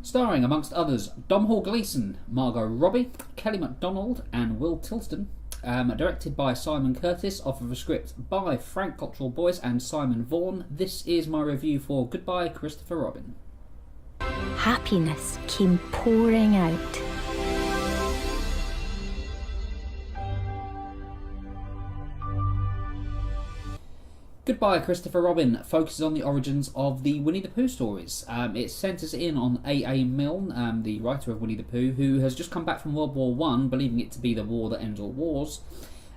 Starring, amongst others, Domhnall Gleeson, Margot Robbie, Kelly MacDonald and Will Tilston. Directed by Simon Curtis, off of a script by Frank Cottrell Boyce and Simon Vaughan. This is my review for Goodbye Christopher Robin. Happiness came pouring out. Goodbye Christopher Robin focuses on the origins of the Winnie the Pooh stories. It centres in on A.A. Milne, the writer of Winnie the Pooh, who has just come back from World War I, believing it to be the war that ends all wars,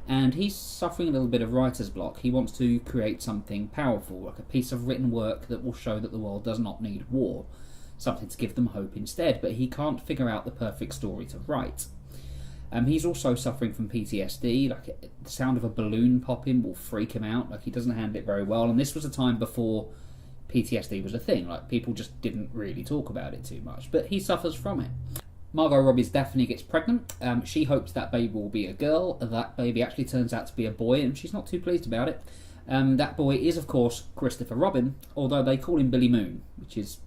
and he's suffering a little bit of writer's block. He wants to create something powerful, like a piece of written work that will show that the world does not need war, something to give them hope instead, but he can't figure out the perfect story to write. He's also suffering from PTSD, like the sound of a balloon popping will freak him out, like he doesn't handle it very well, and this was a time before PTSD was a thing, like people just didn't really talk about it too much, but he suffers from it. Margot Robbie Daphne gets pregnant, she hopes that baby will be a girl, that baby actually turns out to be a boy, and she's not too pleased about it. That boy is of course Christopher Robin, although they call him Billy Moon, which is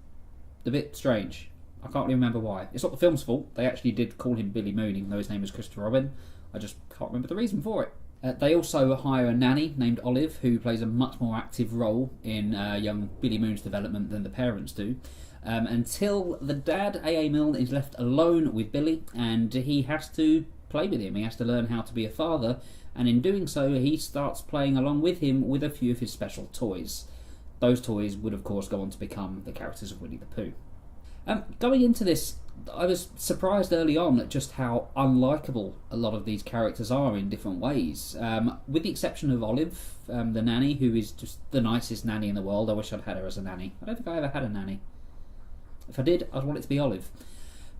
a bit strange. I can't really remember why. It's not the film's fault. They actually did call him Billy Moon, even though his name was Christopher Robin. I just can't remember the reason for it. They also hire a nanny named Olive, who plays a much more active role in young Billy Moon's development than the parents do, until the dad, A.A. Milne, is left alone with Billy, and he has to play with him. He has to learn how to be a father, and in doing so, he starts playing along with him with a few of his special toys. Those toys would, of course, go on to become the characters of Winnie the Pooh. Going into this, I was surprised early on at just how unlikable a lot of these characters are in different ways. With the exception of Olive, the nanny, who is just the nicest nanny in the world. I wish I'd had her as a nanny. I don't think I ever had a nanny. If I did, I'd want it to be Olive.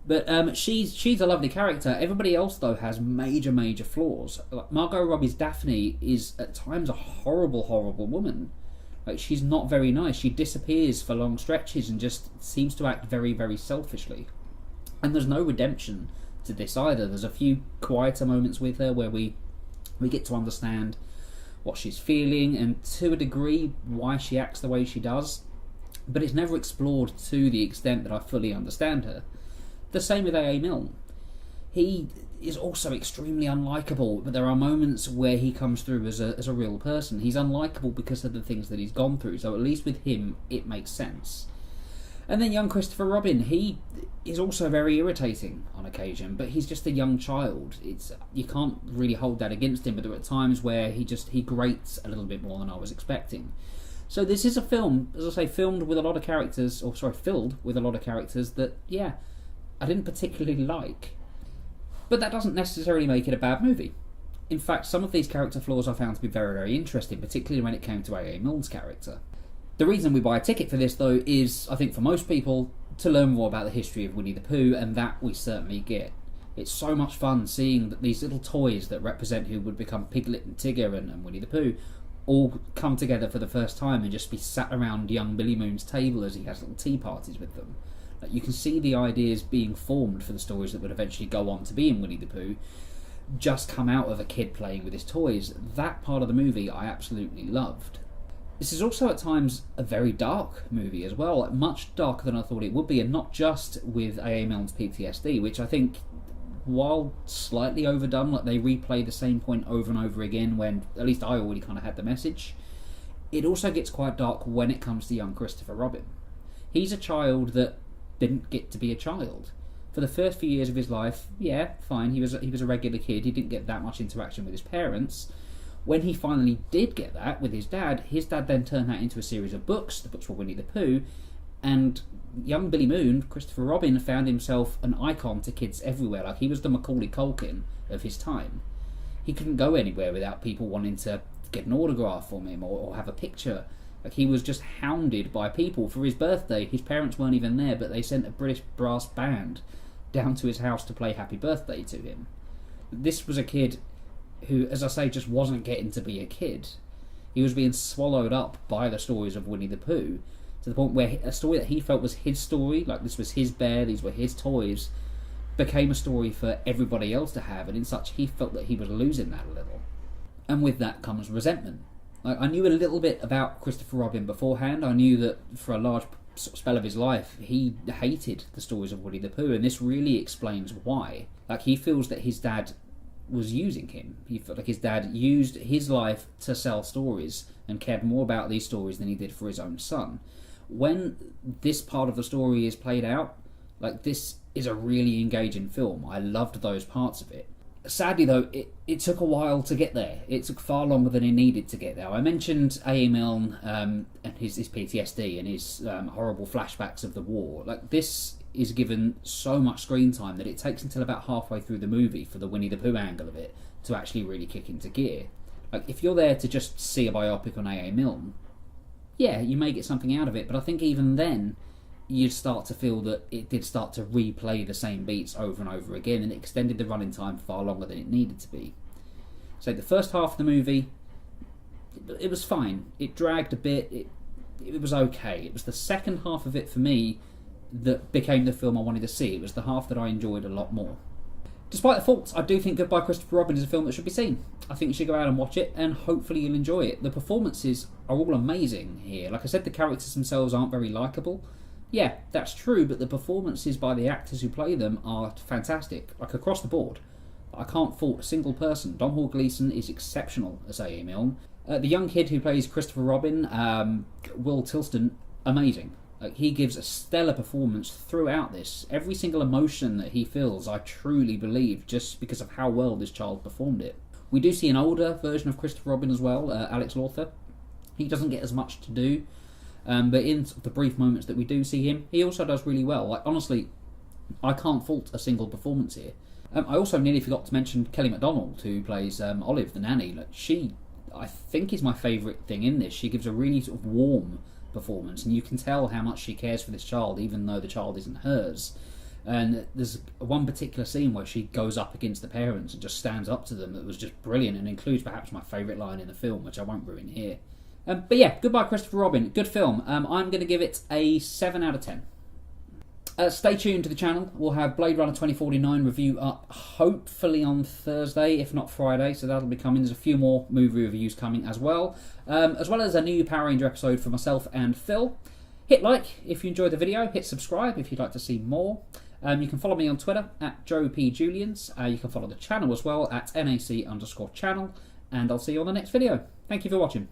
But she's a lovely character. Everybody else, though, has major flaws. Like Margot Robbie's Daphne is at times a horrible woman. Like, she's not very nice. She disappears for long stretches and just seems to act very selfishly. And there's no redemption to this either. There's a few quieter moments with her where we get to understand what she's feeling and, to a degree, why she acts the way she does. But it's never explored to the extent that I fully understand her. The same with A.A. Milne. He is also extremely unlikable, but there are moments where he comes through as a real person. He's unlikable because of the things that he's gone through, so at least with him it makes sense. And then young Christopher Robin, he is also very irritating on occasion, but he's just a young child. You can't really hold that against him, but there are times where he grates a little bit more than I was expecting. So this is a film, as I say, filled with a lot of characters that, yeah, I didn't particularly like. But that doesn't necessarily make it a bad movie. In fact, some of these character flaws I found to be very interesting, particularly when it came to A.A. Milne's character. The reason we buy a ticket for this, though, is, I think for most people, to learn more about the history of Winnie the Pooh, and that we certainly get. It's so much fun seeing that these little toys that represent who would become Piglet and Tigger and Winnie the Pooh all come together for the first time and just be sat around young Billy Moon's table as he has little tea parties with them. You can see the ideas being formed for the stories that would eventually go on to be in Winnie the Pooh just come out of a kid playing with his toys. That part of the movie I absolutely loved. This is also at times a very dark movie as well, much darker than I thought it would be, and not just with A.A. Milne's PTSD, which I think, while slightly overdone, like they replay the same point over and over again when at least I already kind of had the message, it also gets quite dark when it comes to young Christopher Robin. He's a child that didn't get to be a child. For the first few years of his life, yeah, fine, he was a regular kid, he didn't get that much interaction with his parents. When he finally did get that with his dad then turned that into a series of books. The books were Winnie the Pooh, and young Billy Moon, Christopher Robin, found himself an icon to kids everywhere. Like, he was the Macaulay Culkin of his time. He couldn't go anywhere without people wanting to get an autograph from him or have a picture. Like, he was just hounded by people. For his birthday, his parents weren't even there, but they sent a British brass band down to his house to play Happy Birthday to him. This was a kid who, as I say, just wasn't getting to be a kid. He was being swallowed up by the stories of Winnie the Pooh, to the point where a story that he felt was his story, like this was his bear, these were his toys, became a story for everybody else to have, and in such he felt that he was losing that a little. And with that comes resentment. Like, I knew a little bit about Christopher Robin beforehand. I knew that for a large sort of spell of his life, he hated the stories of Winnie the Pooh, and this really explains why. Like, he feels that his dad was using him. He felt like his dad used his life to sell stories and cared more about these stories than he did for his own son. When this part of the story is played out, like, this is a really engaging film. I loved those parts of it. Sadly, though, it took a while to get there. It took far longer than it needed to get there. I mentioned A.A. Milne and his PTSD and his horrible flashbacks of the war. Like, this is given so much screen time that it takes until about halfway through the movie for the Winnie the Pooh angle of it to actually really kick into gear. Like, if you're there to just see a biopic on A.A. Milne, yeah, you may get something out of it, but I think even then you'd start to feel that it did start to replay the same beats over and over again, and it extended the running time far longer than it needed to be. So the first half of the movie, it was fine. It dragged a bit. It was okay. It was the second half of it for me that became the film I wanted to see. It was the half that I enjoyed a lot more. Despite the faults, I do think Goodbye Christopher Robin is a film that should be seen. I think you should go out and watch it, and hopefully you'll enjoy it. The performances are all amazing here. Like I said, the characters themselves aren't very likeable. Yeah, that's true, but the performances by the actors who play them are fantastic, like across the board. I can't fault a single person. Domhnall Gleeson is exceptional as A.A. Milne. The young kid who plays Christopher Robin, Will Tilston, amazing. He gives a stellar performance throughout this. Every single emotion that he feels, I truly believe, just because of how well this child performed it. We do see an older version of Christopher Robin as well, Alex Lawther. He doesn't get as much to do. But in the brief moments that we do see him, he also does really well. Like, honestly, I can't fault a single performance here. I also nearly forgot to mention Kelly MacDonald, who plays Olive, the nanny. Like, she, I think, is my favourite thing in this. She gives a really sort of warm performance, and you can tell how much she cares for this child, even though the child isn't hers. And there's one particular scene where she goes up against the parents and just stands up to them that was just brilliant, and includes perhaps my favourite line in the film, which I won't ruin here. But yeah, Goodbye Christopher Robin, good film. I'm going to give it a 7 out of 10. Stay tuned to the channel. We'll have Blade Runner 2049 review up hopefully on Thursday, if not Friday, so that'll be coming. There's a few more movie reviews coming as well as a new Power Ranger episode for myself and Phil. Hit like if you enjoyed the video, hit subscribe if you'd like to see more. You can follow me on Twitter at JoePJulians. You can follow the channel as well at NAC_channel, and I'll see you on the next video. Thank you for watching.